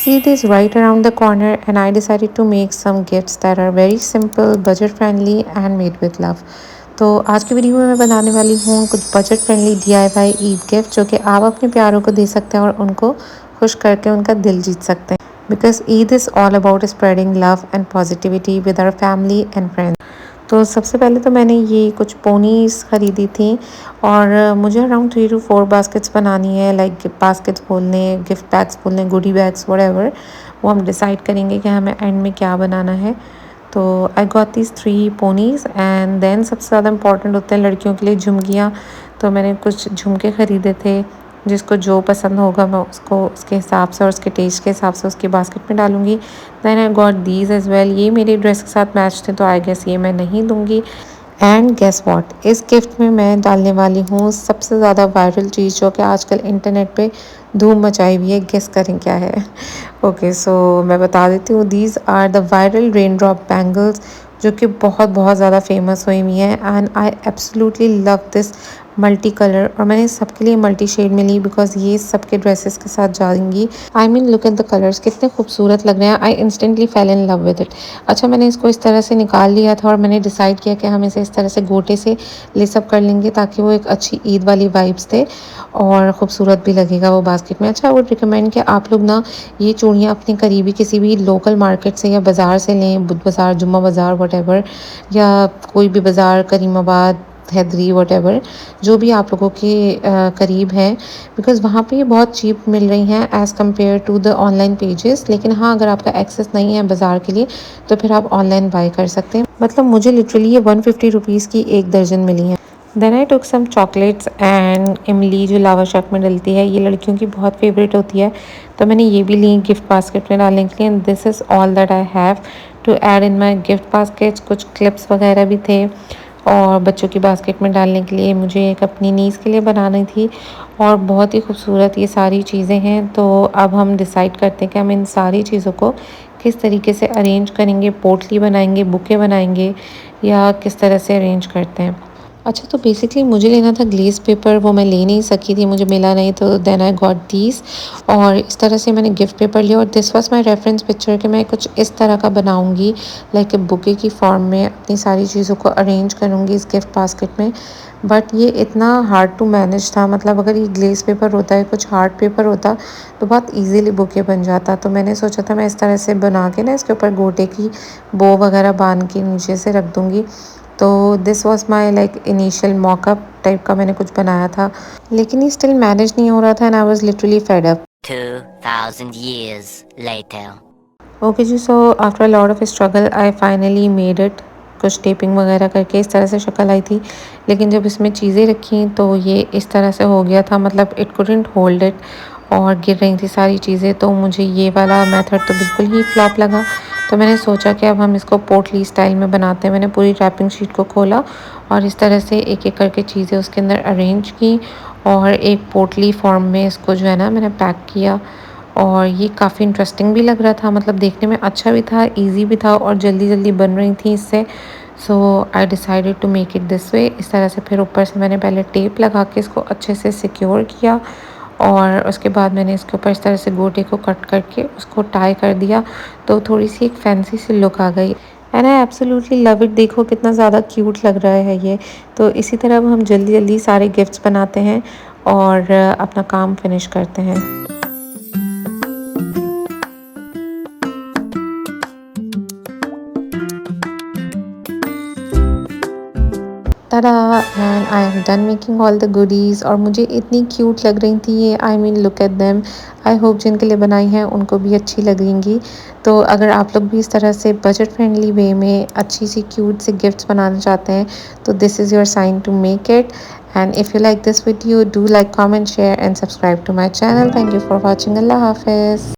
Eid is right around the corner, and I decided to make some gifts that are very simple, budget friendly, and made with love. तो आज की video में मैं बनाने वाली हूँ कुछ budget friendly DIY Eid gift जो कि आप अपने प्यारों को दे सकते हैं और उनको खुश करके उनका दिल जीत सकते हैं because Eid is all about spreading love and positivity with our family and friends. तो सबसे पहले तो मैंने ये कुछ पोनीज़ ख़रीदी थी और मुझे अराउंड 3 to 4 बास्केट्स बनानी है, लाइक बास्केट्स बोलने, गिफ्ट बैग्स बोलने, गुडी बैग्स व्हाटएवर। वो हम डिसाइड करेंगे कि हमें एंड में क्या बनाना है। तो I got these 3 ponies and then सबसे ज़्यादा इम्पॉर्टेंट होते हैं लड़कियों के लिए झुमकियाँ। तो मैंने कुछ झुमके ख़रीदे थे, जिसको जो पसंद होगा मैं उसको उसके हिसाब से और उसके टेस्ट के हिसाब से उसकी बास्केट में डालूँगी। Then I got these as well. ये मेरी ड्रेस के साथ मैच थे तो आई गेस ये मैं नहीं दूँगी। एंड गेस व्हाट, इस गिफ्ट में मैं डालने वाली हूँ सबसे ज़्यादा वायरल चीज़ जो कि आजकल इंटरनेट पे धूम मचाई हुई है। गेस करें क्या है? ओके सो मैं बता देती हूँ, these are the viral rain drop bangles जो कि बहुत बहुत ज़्यादा फेमस हुई हुई हैं and I absolutely love this multi colour. और मैंने सबके लिए मल्टी शेड में ली बिकॉज ये सबके ड्रेसेस के साथ जाएंगी। I mean look at the colours, कितने खूबसूरत लग रहे हैं। I instantly fail in love with it. अच्छा, मैंने इसको इस तरह से निकाल लिया था और मैंने डिसाइड किया कि हम इसे इस तरह से गोटे से लेसअप कर लेंगे ताकि वो एक अच्छी ईद वाली वाइब्स दे और ख़ूबसूरत भी लगेगा वो बास्केट में। अच्छा, आई वुड रिकमेंड कि आप लोग ना ये चूड़ियाँ अपने करीबी किसी भी लोकल मार्केट से या बाज़ार से लें, बुध बाज़ार, जुम्मा बाज़ार वट या कोई भी बाज़ार, करीमाबाद, हैदरी वट जो भी आप लोगों के करीब है, बिकॉज़ वहाँ पे ये बहुत चीप मिल रही हैं as compare to the online pages. लेकिन हाँ, अगर आपका एक्सेस नहीं है बाज़ार के लिए तो फिर आप ऑनलाइन बाय कर सकते हैं। मतलब मुझे लिटरली ये 150 रुपीज़ की एक दर्जन मिली है। Then I took some chocolates and इमली जो लावा शक में डलती है, ये लड़कियों की बहुत फेवरेट होती है, तो मैंने ये भी ली गिफ्ट बास्केट में डालने के लिए। And this is all that I have to add in my gift baskets. कुछ क्लिप्स वगैरह भी थे और बच्चों की बास्केट में डालने के लिए मुझे एक अपनी नीज़ के लिए बनानी थी और बहुत ही खूबसूरत ये सारी चीज़ें हैं। तो अब हम डिसाइड करते हैं कि हम इन सारी चीज़ों को किस तरीके से अरेंज करेंगे, पोटली बनाएंगे, बुके बनाएंगे या किस तरह से अरेंज करते हैं। अच्छा, तो बेसिकली मुझे लेना था ग्लेस पेपर, वो मैं ले नहीं सकी थी, मुझे मिला नहीं, तो देन आई गॉट दीज। और इस तरह से मैंने गिफ्ट पेपर लिया और this was my reference picture कि मैं कुछ इस तरह का बनाऊंगी, लाइक बुके की फॉर्म में अपनी सारी चीज़ों को अरेंज करूंगी इस गिफ्ट बास्केट में। बट ये इतना हार्ड टू मैनेज था, मतलब अगर ये ग्लेस पेपर होता है, कुछ हार्ड पेपर होता तो बहुत इजीली बुके बन जाता। तो मैंने सोचा था मैं इस तरह से बना के ना इसके ऊपर गोटे की बो वगैरह बांध के नीचे से रख दूँगी। तो this was my like initial mock-up type का मैंने कुछ बनाया था, लेकिन ये स्टिल मैनेज नहीं हो रहा था and I was literally fed up. 2000 years later. Okay जी, so after a lot of struggle I finally made it. कुछ टेपिंग वगैरह करके इस तरह से शक्ल आई थी, लेकिन जब इसमें चीज़ें रखी तो ये इस तरह से हो गया था, मतलब इट कुडंट होल्ड इट और गिर रही थी सारी चीज़ें। तो मुझे ये वाला मेथड तो बिल्कुल ही फ्लॉप लगा। तो मैंने सोचा कि अब हम इसको पोटली स्टाइल में बनाते हैं। मैंने पूरी रैपिंग शीट को खोला और इस तरह से एक एक करके चीज़ें उसके अंदर अरेंज की और एक पोटली फॉर्म में इसको जो है ना मैंने पैक किया। और ये काफ़ी इंटरेस्टिंग भी लग रहा था, मतलब देखने में अच्छा भी था, इजी भी था और जल्दी जल्दी बन रही थी इससे। So I decided to make it this way, इस तरह से। फिर ऊपर से मैंने पहले टेप लगा के इसको अच्छे से सिक्योर किया और उसके बाद मैंने इसके ऊपर इस तरह से गोटे को कट करके उसको टाई कर दिया, तो थोड़ी सी एक फैंसी सी लुक आ गई। And I absolutely love it. देखो कितना ज़्यादा क्यूट लग रहा है ये। तो इसी तरह अब हम जल्दी जल्दी सारे गिफ्ट्स बनाते हैं और अपना काम फिनिश करते हैं। tada, and I am done making all the goodies. और मुझे इतनी क्यूट लग रही थी ये, I mean look at them. I hope जिनके लिए बनाई हैं उनको भी अच्छी लगेंगी। तो अगर आप लोग भी इस तरह से बजट फ्रेंडली वे में अच्छी सी क्यूट से गिफ्ट्स बनाना चाहते हैं तो this is your sign to make it. And if you like this video, do like, comment, share and subscribe to my channel. Thank you for watching. अल्लाह हाफिज़।